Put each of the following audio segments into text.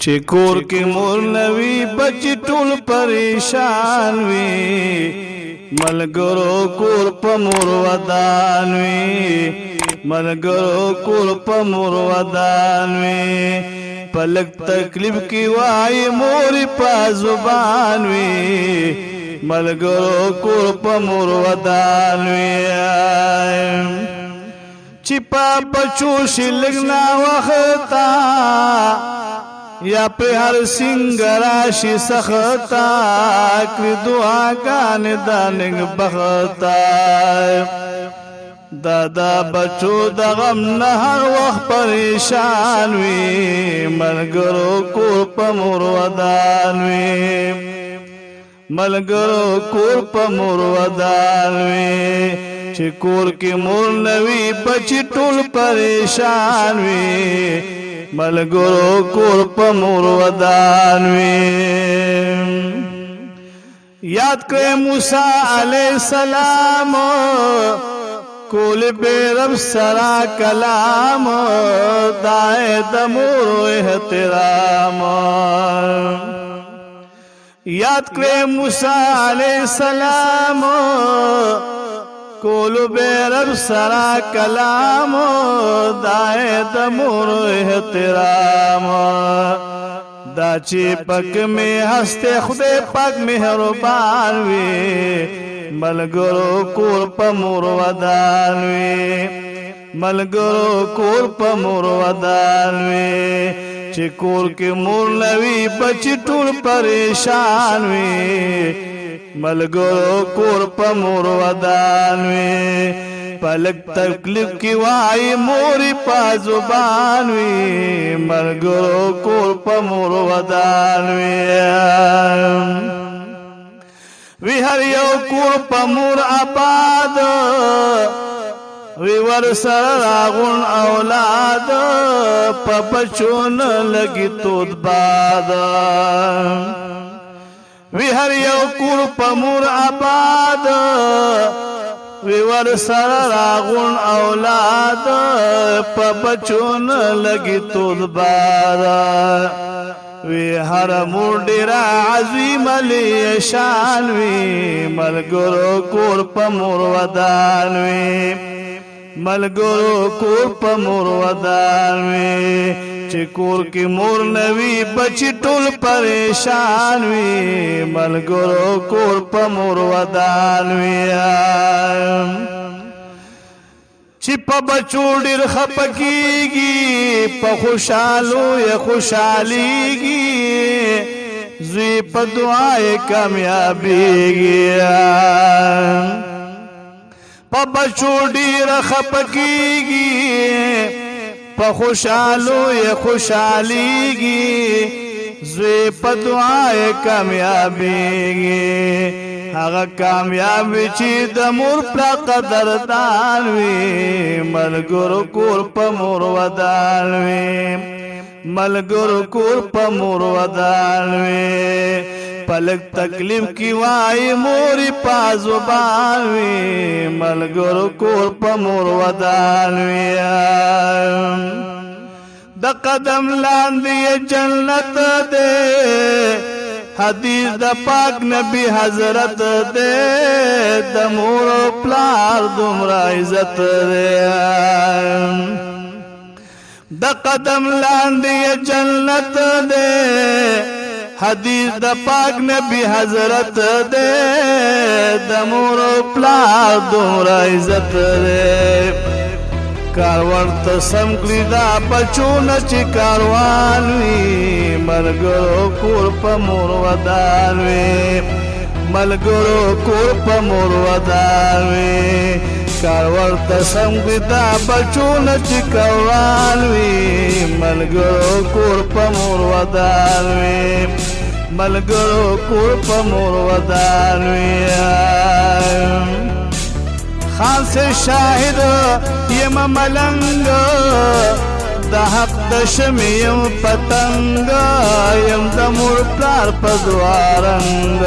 چې کور کې مور نوي بچی ټول پریشان وي ملګرو کور په مور ودان وي ملګرو کور په مور ودان وي پلک تکلیف کی وای مور په زبان وي ملګرو کور په مور ودان وي چې په بچو شلګنا وختا یا په هر سنگرا شي سختا کړ دعاګان دانګ بختا دادا بچو د غم نه هر وخت پریشان وي ملګرو کور په مور ودان وي ملګرو کور په مور ودان وي چې کور کې مور نوي بچی ټول پریشان وي ملګرو کور په مور ودان وي یاد کړئ موسی علیہ السلام کول به رب سرا کلام دای د مور احترام یاد کړئ موسی علیہ السلام کولو بے رب سرا کلام دائے دمور احترام دا چی پک میں ہستے خدے پاک مہربان وی ملګرو کور په مور ودان وی ملګرو کور په مور ودان وی چې کور کې مور نوي بچی ټول پریشان وی ملګرو کور په مور ودان وي پلک تکلیف کی وای مور په زبان وي ملګرو کور په مور ودان وي هر یو کور په مور آباد وی ور سره راغون اولاد په بچون لګي تود باد وی هر یو کور په مور آباد وی ور سره راغون اولاد په بچون لګي تود باد وی هر مور ډیر عظیم علی شان وی ملګرو کور په مور ودان وی ملګرو کور په مور ودان وی چې کور کې مور نوي بچی ټول پریشان وي ملګرو کور په مور ودان وي چې په بچو ډېر خپکیږي په خوشالو یې خوشاليږي زوی په دعای کامیابیږي په بچو ډېر خپکیږي په خوشالو یې خوشاليږي زوی په دعای کامیابیږي هغه کامیاب چې د مور په قدردان وي ملګرو کور په مور ودان وي ملګرو کور په مور ودان وي پلک تکلیف کی وای مور په زبان وي ملګرو کور په مور ودان وي د قدم لاندې جنت دے حدیث د پاک نبی حضرت دے د مور پلار دومره عزت دے د قدم لاندې جنت دے حدیث د پاک نبی حضرت دے د مور پلار دومره عزت دے کاروان ته سم کړی دا بچونه چې کاروان وي ملګرو کور په مور ودان وي ملګرو کور په مور ودان وي کاروان ته سم کړی دا بچونه چې کاروان وي ملګرو کور په مور ودان وي ملګرو کور په مور ودان وي خان سے شاہد یم ملنگ دا حق د شمیم پتنگ یم د مور پلار پدوارنگ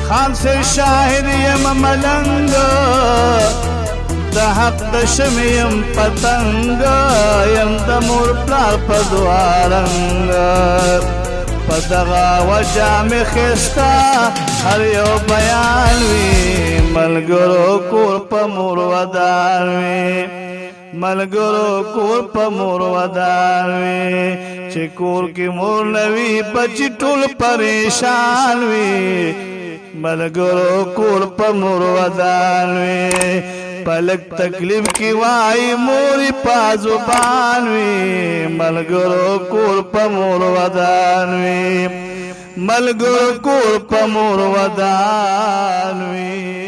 خان سے شاہد یم ملنگ د حق د شمیم پتنګ یم د مور پلار په دوارنګ په دغه وجه مې ښایسته هر یو بیان وي ملګرو کور په مور ودان وي ملګرو کور په مور ودان وي چې کور کې مور نه وي بچي ټول پریشان وي ملګرو کور په مور ودان وي پلک تکلیف کی وای موری پا زبان وی ملګرو کور په مور ودان وی ملګرو کور په مور ودان وی